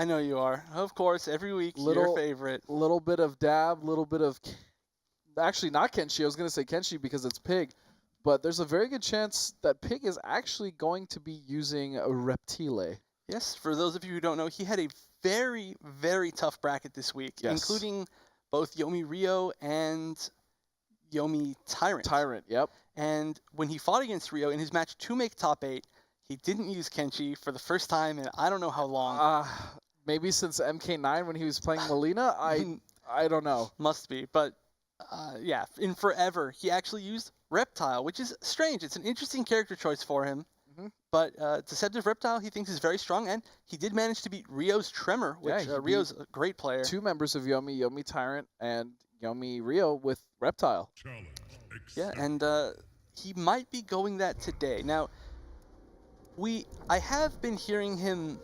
I know you are. Of course, every week, your favorite. Little bit of dab, little bit of... Actually, not Kenshi. I was going to say Kenshi because it's Pig. But there's a very good chance that Pig is actually going to be using a Reptile. Yes, for those of you who don't know, he had a very, very tough bracket this week, including both Yomi Rio and Yomi Tyrant. Tyrant, yep. And when he fought against Rio in his match to make top 8, he didn't use Kenshi for the first time in I don't know how long. Maybe since MK9 when he was playing Molina? I don't know. Must be. But yeah, in forever, he actually used Reptile, which is strange. It's an interesting character choice for him. But Deceptive Reptile, he thinks is very strong, and he did manage to beat Rio's Tremor, which Rio's a great player. 2 members of Yomi, Yomi Tyrant, and Yomi Rio with Reptile. Yeah, and he might be going that today. Now, I have been hearing him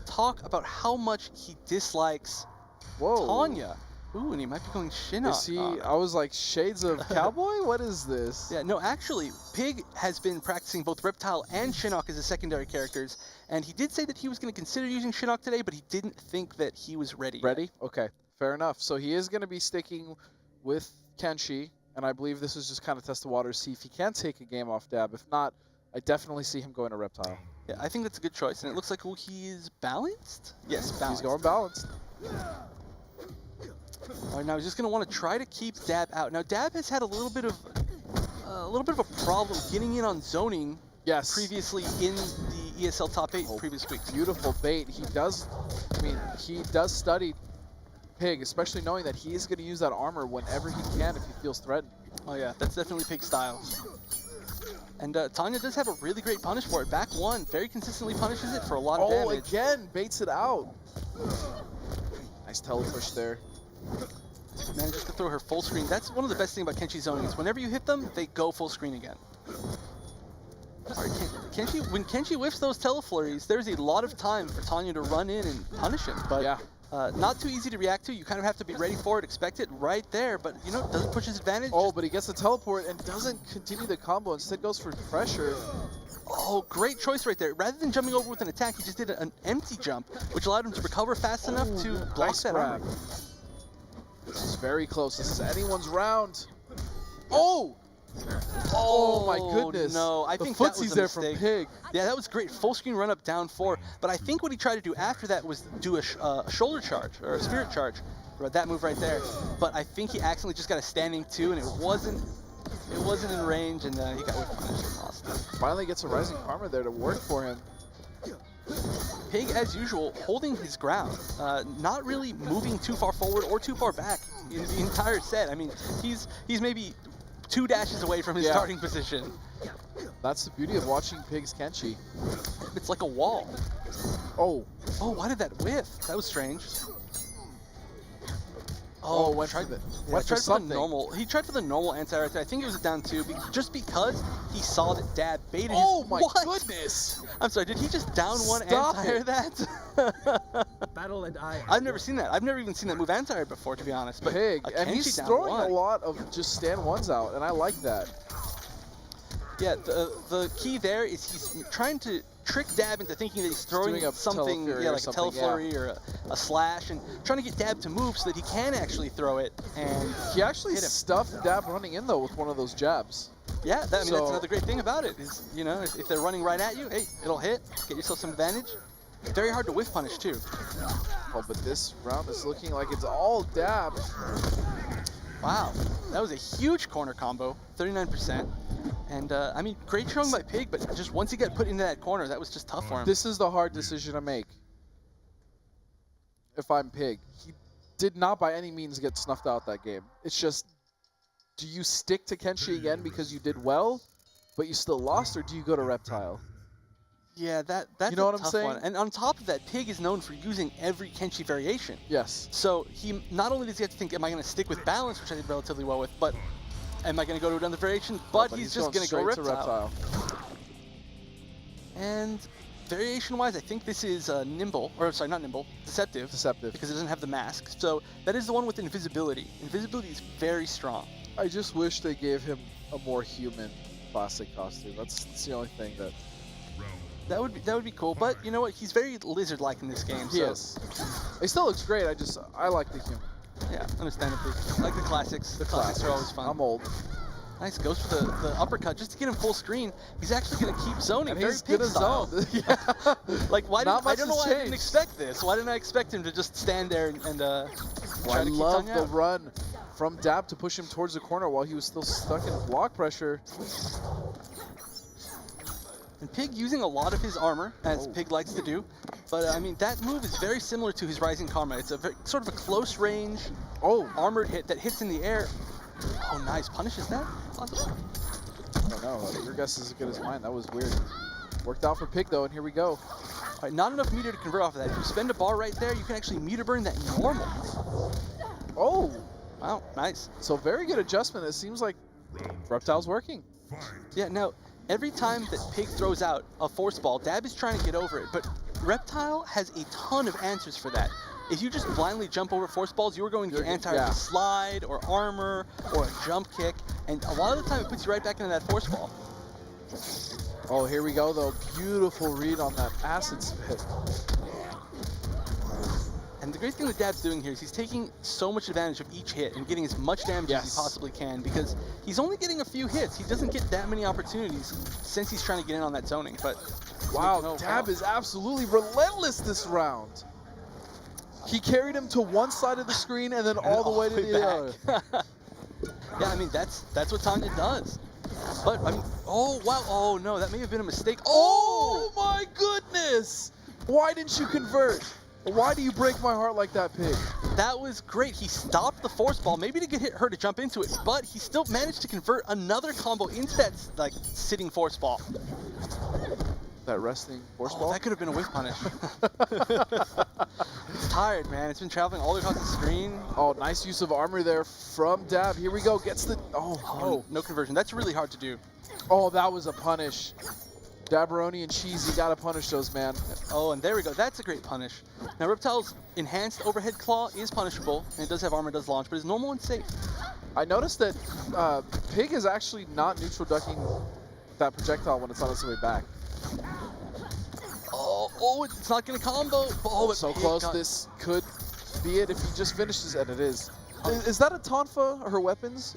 talk about how much he dislikes Tanya. Ooh, and he might be going Shinnok. Is he? I was like, shades of Cowboy? What is this? Yeah, no, actually, Pig has been practicing both Reptile and Shinnok as his secondary characters, and he did say that he was going to consider using Shinnok today, but he didn't think that he was ready. Ready? Okay, fair enough. So he is going to be sticking with Kenshi, and I believe this is just kind of test the waters, see if he can take a game off Dab. If not, I definitely see him going to Reptile. Yeah, I think that's a good choice, and it looks like he's balanced? Yes, balanced. He's going balanced. All right, now he's just going to want to try to keep Dab out. Now Dab has had a little bit of a problem getting in on zoning. Yes. Previously in the ESL top 8 previous weeks. Beautiful bait. He does study Pig, especially knowing that he is going to use that armor whenever he can if he feels threatened. Oh yeah, that's definitely Pig style. And Tanya does have a really great punish for it. Back 1, very consistently punishes it for a lot of damage. Oh, again, baits it out. Nice telepush there. Manages to throw her full screen. That's one of the best things about Kenshi zoning is whenever you hit them, they go full screen again. All right, when Kenshi whiffs those teleflurries, there's a lot of time for Tanya to run in and punish him. But yeah. Not too easy to react to. You kind of have to be ready for it, expect it right there. But, you know, doesn't push his advantage. Oh, but he gets the teleport and doesn't continue the combo. Instead goes for pressure. Oh, great choice right there. Rather than jumping over with an attack, he just did an empty jump, which allowed him to recover fast enough to block that armor. This is very close. This is anyone's round. Oh! Oh my goodness. No, I think that was a mistake. From Pig. Yeah, that was great. Full screen run up down 4. But I think what he tried to do after that was do a shoulder charge or a spirit charge. That move right there. But I think he accidentally just got a standing 2 and it wasn't in range and he got whip punished and lost it. Finally gets a rising karma there to work for him. Pig, as usual, holding his ground, not really moving too far forward or too far back in the entire set. I mean, he's maybe 2 dashes away from his starting position. That's the beauty of watching Pig's Kenshi. It's like a wall. Oh, why did that whiff? That was strange. Went for the normal. He tried for the normal anti-air. I think it was a down 2, just because he saw that Dab baited his... Oh my goodness! I'm sorry, did he just down 1 anti-air that? Battle and I. I've never seen that. I've never even seen that move anti-air before, to be honest. But Pig, and he's throwing a lot of just stand 1s out, and I like that. Yeah, the key there is he's trying to trick Dab into thinking that he's throwing something, like a teleflurry or a slash, and trying to get Dab to move so that he can actually throw it. And he actually stuffed Dab running in though with one of those jabs. Yeah, that's another great thing about it is, you know, if they're running right at you, hey, it'll hit, get yourself some advantage. Very hard to whiff punish too. Oh, but this round is looking like it's all Dab. Wow, that was a huge corner combo, 39%. And, I mean, great showing by Pig, but just once he got put into that corner, that was just tough for him. This is the hard decision to make. If I'm Pig. He did not by any means get snuffed out that game. It's just, do you stick to Kenshi again because you did well, but you still lost, or do you go to Reptile? Yeah, that's you know a what I'm tough saying? one. And on top of that, Pig is known for using every Kenshi variation. Yes. So he not only does he have to think, am I going to stick with balance, which I did relatively well with, but am I going to go to another variation? But he's just going to go Reptile. And variation-wise, I think this is Nimble, or sorry, not Nimble, Deceptive. Deceptive. Because it doesn't have the mask. So that is the one with invisibility. Invisibility is very strong. I just wish they gave him a more human classic costume. That's the only thing that... That would be cool. But you know what? He's very lizard-like in this game. Yes. He still looks great. I like the humor. Yeah, understandably. Like the classics. The classics are always fun. I'm old. Nice, goes for the uppercut just to get him full screen. He's actually going to keep zoning. And very he's Pig gonna style. zone. Yeah. Like, I don't know why I didn't changed. expect this. Why didn't I expect him to just stand there and Well, try I to keep love Tanya the out? run from Dab to push him towards the corner while he was still stuck in block pressure. And Pig using a lot of his armor, as Pig likes to do. But, I mean, that move is very similar to his Rising Karma. It's a sort of a close range, armored hit that hits in the air. Oh, nice. Punishes that? Possible. I don't know. Your guess is as good as mine. That was weird. Worked out for Pig, though, and here we go. All right, not enough meter to convert off of that. If you spend a bar right there, you can actually meter burn that normal. Oh! Wow, nice. So very good adjustment. It seems like Reptile's working. Yeah, now, every time that Pig throws out a force ball, Dab is trying to get over it, but Reptile has a ton of answers for that. If you just blindly jump over force balls, you're going to get anti with a slide or armor or a jump kick, and a lot of the time it puts you right back into that force ball. Oh, here we go, though. Beautiful read on that acid spit. And the great thing that Dab's doing here is he's taking so much advantage of each hit and getting as much damage as he possibly can, because he's only getting a few hits. He doesn't get that many opportunities since he's trying to get in on that zoning. But wow, Dab is absolutely relentless this round. He carried him to one side of the screen and then all the way to the other. Yeah, I mean, that's what Tanya does. But, I mean, oh, wow. Oh, no, that may have been a mistake. Oh, my goodness. Why didn't you convert? Why do you break my heart like that, Pig? That was great. He stopped the force ball, maybe to get her to jump into it, but he still managed to convert another combo into that, like, sitting force ball. That resting force ball? That could have been a whiff punish. It's tired, man. It's been traveling all the way across the screen. Oh, nice use of armor there from Dab. Here we go. Gets the... Oh, no conversion. That's really hard to do. Oh, that was a punish. Dabberoni and Cheese, you gotta punish those, man. Oh, and there we go. That's a great punish. Now, Reptile's enhanced overhead claw is punishable, and it does have armor, does launch, but it's normal and safe. I noticed that Pig is actually not neutral ducking that projectile when it's on its way back. Oh, it's not going to combo. Oh, so close. This could be it if he just finishes it. It is. Is that a Tonfa, her weapons?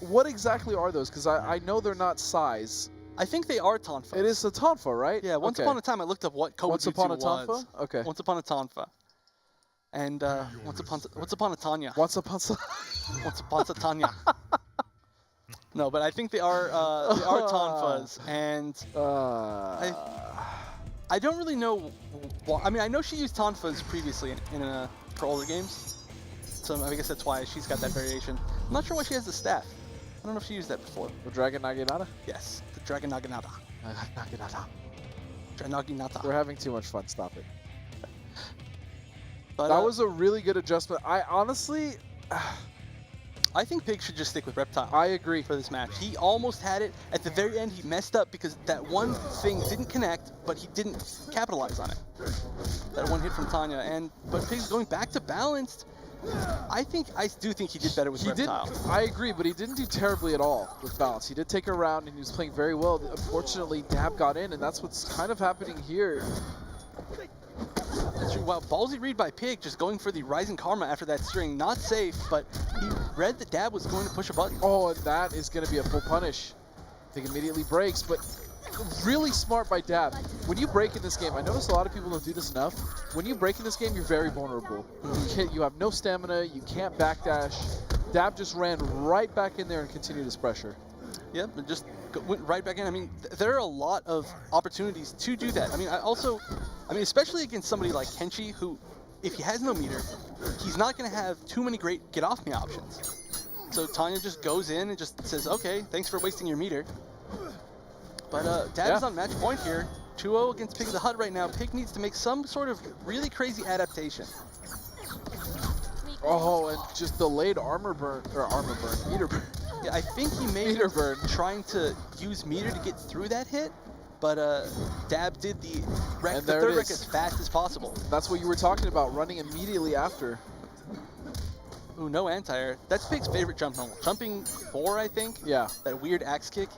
What exactly are those? Because I know they're not size. I think they are Tonfa. It is a Tonfa, right? Yeah, once upon a time I looked up what Kobe Once upon a Tonfa? Okay. Once upon a Tonfa. And once upon a Tanya. Once upon a Tanya. No, but I think they are Tonfas, and I don't really know why. I mean, I know she used Tonfas previously for older games, so I guess that's why she's got that variation. I'm not sure why she has the staff. I don't know if she used that before. The Dragon Naginata? Yes, the Dragon Naginata. Naginata. We're having too much fun. Stop it. But, that was a really good adjustment. I honestly... I think Pig should just stick with Reptile. I agree. For this match. He almost had it. At the very end, he messed up because that one thing didn't connect, but he didn't capitalize on it. That one hit from Tanya. But Pig's going back to balanced. I do think he did better with Reptile. I agree, but he didn't do terribly at all with balance. He did take her around, and he was playing very well. Unfortunately, Dab got in, and that's what's kind of happening here. That's true. Wow, ballsy read by Pig, just going for the Rising Karma after that string. Not safe, but he read that Dab was going to push a button. Oh, and that is going to be a full punish. Pig immediately breaks, but really smart by Dab. When you break in this game, I notice a lot of people don't do this enough. When you break in this game, you're very vulnerable. You have no stamina, you can't backdash. Dab just ran right back in there and continued his pressure. Yep, and just went right back in. I mean, there are a lot of opportunities to do that. I mean, especially against somebody like Kenshi, who, if he has no meter, he's not going to have too many great get-off-me options. So Tanya just goes in and just says, okay, thanks for wasting your meter. But Dab is on match point here. 2-0 against Pig of the Hut right now. Pig needs to make some sort of really crazy adaptation. Oh, and just delayed meter burn. Yeah, I think he may have been trying to use meter to get through that hit, but Dab did the third wreck as fast as possible. That's what you were talking about, running immediately after. Ooh, no anti-air. That's Pig's favorite jump normal. Jumping 4, I think? Yeah. That weird axe kick.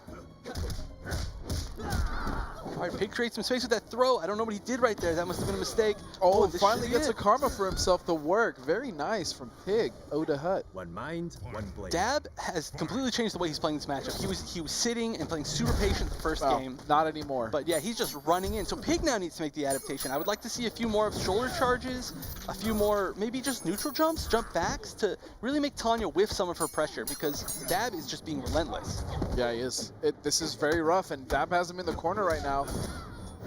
All right, Pig creates some space with that throw. I don't know what he did right there. That must have been a mistake. Oh, this finally should be gets a it. karma for himself to work. Very nice from Pig. Oda Hut. One mind, one blade. Dab has completely changed the way he's playing this matchup. He was sitting and playing super patient the first game. Not anymore. But yeah, he's just running in. So Pig now needs to make the adaptation. I would like to see a few more of shoulder charges, a few more maybe just neutral jumps, jump backs to really make Tanya whiff some of her pressure because Dab is just being relentless. Yeah, he is. This is very rough, and Dab has him in the corner right now.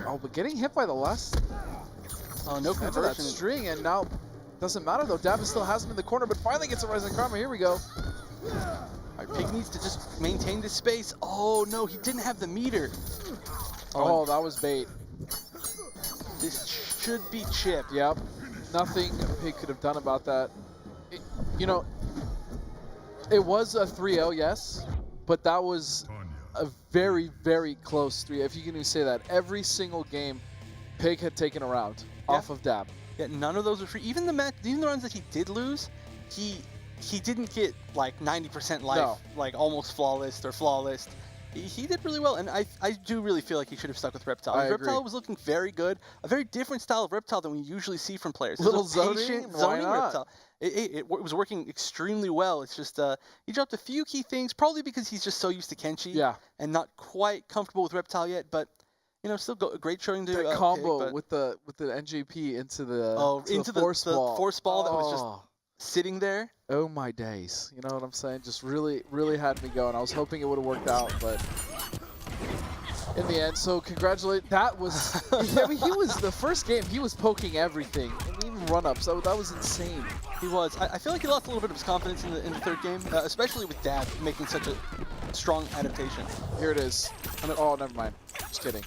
Oh, but getting hit by the last No end of that conversion. string, and now doesn't matter though. Dab still has him in the corner, but finally gets a rising karma. Here we go. All right, Pig needs to just maintain this space. Oh no, he didn't have the meter. Oh, that was bait. This should be chip. Yep. Nothing Pig could have done about that. You know, it was a 3-0, yes, but that was a very, very close 3-0. If you can even say that. Every single game, Pig had taken a round off of Dab. Yeah, none of those were free. Even the rounds that he did lose, he didn't get like 90% life, No. like almost flawless or flawless. He did really well, and I do really feel like he should have stuck with Reptile. I Reptile agree. was looking very good, a very different style of Reptile than we usually see from players. It was Little a zoning? patient Why zoning not? Reptile. It was working extremely well. It's just he dropped a few key things, probably because he's just so used to Kenshi and not quite comfortable with Reptile yet, but you know, still a great showing to That combo Pig, with the NJP into the force ball. the force ball that was just sitting there. Oh my days. You know what I'm saying? Just really, really had me going. I was hoping it would have worked out, but in the end, so congratulate. That was, I mean, he was, the first game, he was poking everything, and even run-ups. That was insane. He was. I feel like he lost a little bit of his confidence in the third game, especially with Dab making such a strong adaptation. Here it is. Oh, never mind. Just kidding.